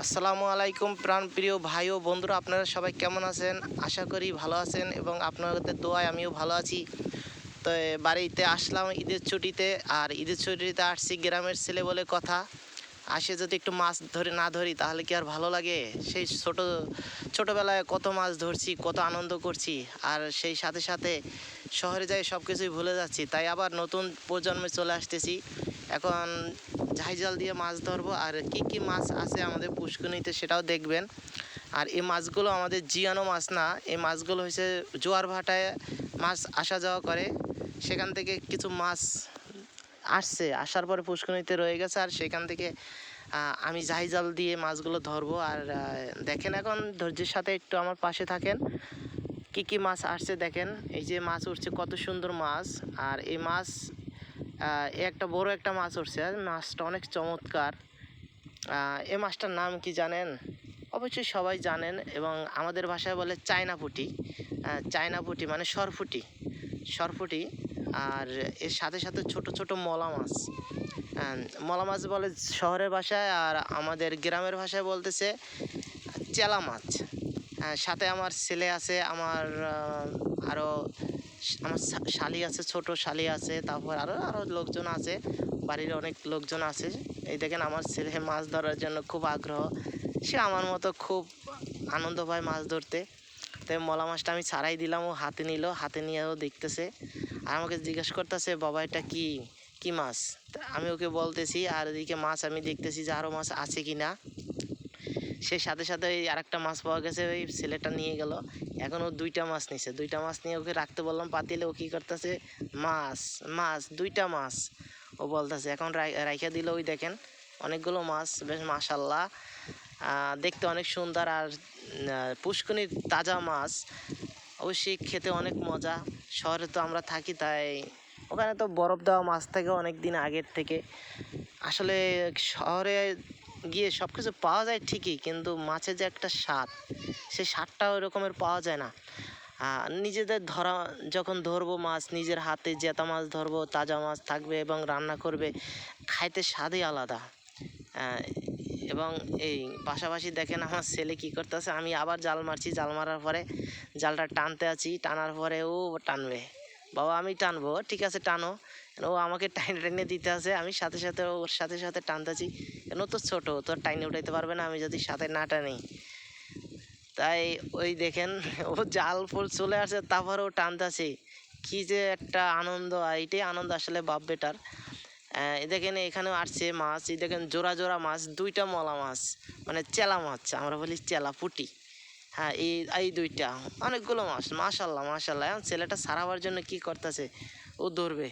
আসসালামু আলাইকুম প্রাণপ্রিয় ভাই ও বন্ধুরা, আপনারা সবাই কেমন আছেন? আশা করি ভালো আছেন এবং আপনাদের দোয়ায় আমিও ভালো আছি। তো বাড়িতে আসলাম ঈদের ছুটিতে, আর ঈদের ছুটিতে আসছি গ্রামের ছেলে বলে কথা। আসে যদি একটু মাছ ধরি তাহলে কি আর ভালো লাগে? সেই ছোটোবেলায় কত মাছ ধরছি, কত আনন্দ করছি, আর সেই সাথে সাথে শহরে যাই সব কিছুই ভুলে যাচ্ছি। তাই আবার নতুন প্রজন্মে চলে আসতেছি। এখন ঝাইজাল দিয়ে মাছ ধরবো, আর কি কি মাছ আছে আমাদের পুষ্করিণীতে সেটাও দেখবেন। আর এই মাছগুলো আমাদের জিয়ানো মাছ না, এই মাছগুলো হচ্ছে জোয়ার ভাটায় মাছ আসা যাওয়া করে, সেখান থেকে কিছু মাছ আসার পরে পুষ্করিণীতে রয়ে গেছে, আর সেখান থেকে আমি জাল দিয়ে মাছগুলো ধরবো। আর দেখেন, এখন ধৈর্যের সাথে একটু আমার পাশে থাকেন। কি কি মাছ আসছে দেখেন, এই যে মাছ উঠছে, কত সুন্দর মাছ। আর এই মাছ একটা বড় একটা মাছ উঠছে, আর মাছটা অনেক চমৎকার। এই মাছটার নাম কি জানেন? অবশ্যই সবাই জানেন, এবং আমাদের ভাষায় বলে চায়না পুঁটি। চায়না পুঁটি মানে সরপুঁটি, সরপুঁটি। আর এর সাথে সাথে ছোট ছোট মলা মাছ, মলা মাছ বলে শহরের ভাষায়, আর আমাদের গ্রামের ভাষায় বলতেছে চেলা মাছ। সাথে আমার ছেলে আছে, আমার আরও আমার শালি আছে, ছোট শালি আছে, তারপর আরও লোকজন আছে, বাড়ির অনেক লোকজন আছে। এই দেখেন, আমার ছেলে মাছ ধরার জন্য খুব আগ্রহ, সে আমার মতো খুব আনন্দ পায় মাছ ধরতে। তাই মলা মাছটা আমি ছাড়াই দিলাম, ও হাতে নিল, হাতে নিয়েও দেখতেছে, আর আমাকে জিজ্ঞেস করতেছে, বাবা এটা কি কি মাছ? আমি ওকে বলতেছি, আর এদিকে মাছ আমি দেখতেছি যে আরও মাছ আছে কি না। সে সাথে সাথে ওই আরেকটা মাছ পাওয়া গেছে, ওই ছেলেটা নিয়ে গেল। এখন ও দুইটা মাছ নিছে, দুইটা মাছ নিয়ে ওকে রাখতে বললাম পাতিলে, ও কী করতেছে, মাছ মাছ দুইটা মাছ ও বলতেছে। এখন রাইখা দিল, ওই দেখেন অনেকগুলো মাছ, বেশ মাশাল্লাহ, দেখতে অনেক সুন্দর। আর পুষ্করিণীর তাজা মাছ অবশ্যই খেতে অনেক মজা। শহরে তো আমরা থাকি, তাই ওখানে তো বরফ দেওয়া মাছ থাকে অনেক দিন আগের থেকে। আসলে শহরে গিয়ে সব কিছু পাওয়া যায় ঠিকই, কিন্তু মাছের যে একটা স্বাদ, সেই স্বাদটা ওই রকমের পাওয়া যায় না। নিজেদের ধরা যখন ধরবো মাছ, নিজের হাতে জেতা মাছ ধরবো, তাজা মাছ থাকবে এবং রান্না করবে, খাইতে স্বাদই আলাদা। এবং এই পাশাপাশি দেখেন আমার ছেলে কী করতেছে, আমি আবার জাল মারছি, জাল মারার পরে জালটা টানতে আছি, টানার পরে ও টানবে, বাবা আমি টানবো, ঠিক আছে টানো। ও আমাকে টাইনে টাইনে দিতে আছে, আমি সাথে সাথে ওর সাথে সাথে টানতেছি, কেন তো ছোটো, তোর টাইনে উঠাইতে পারবে না আমি যদি সাথে না টানি। তাই ওই দেখেন, ও জাল ফুল চলে আসে, তারপরেও টানতেছে, কী যে একটা আনন্দ, এইটাই আনন্দ আসলে বাপ বেটার। এই দেখেন এখানেও আসছে মাছ, এই দেখেন জোড়া জোড়া মাছ, দুইটা মলা মাছ, মানে চেলা মাছ, আমরা বলি চেলা পুঁটি। হ্যাঁ, এই এই দুইটা, অনেকগুলো মাছ, মাশাল্লাহ মাশাল্লাহ। এখন ছেলেটা সারাবার জন্য কি করতেছে, ও ধরবে।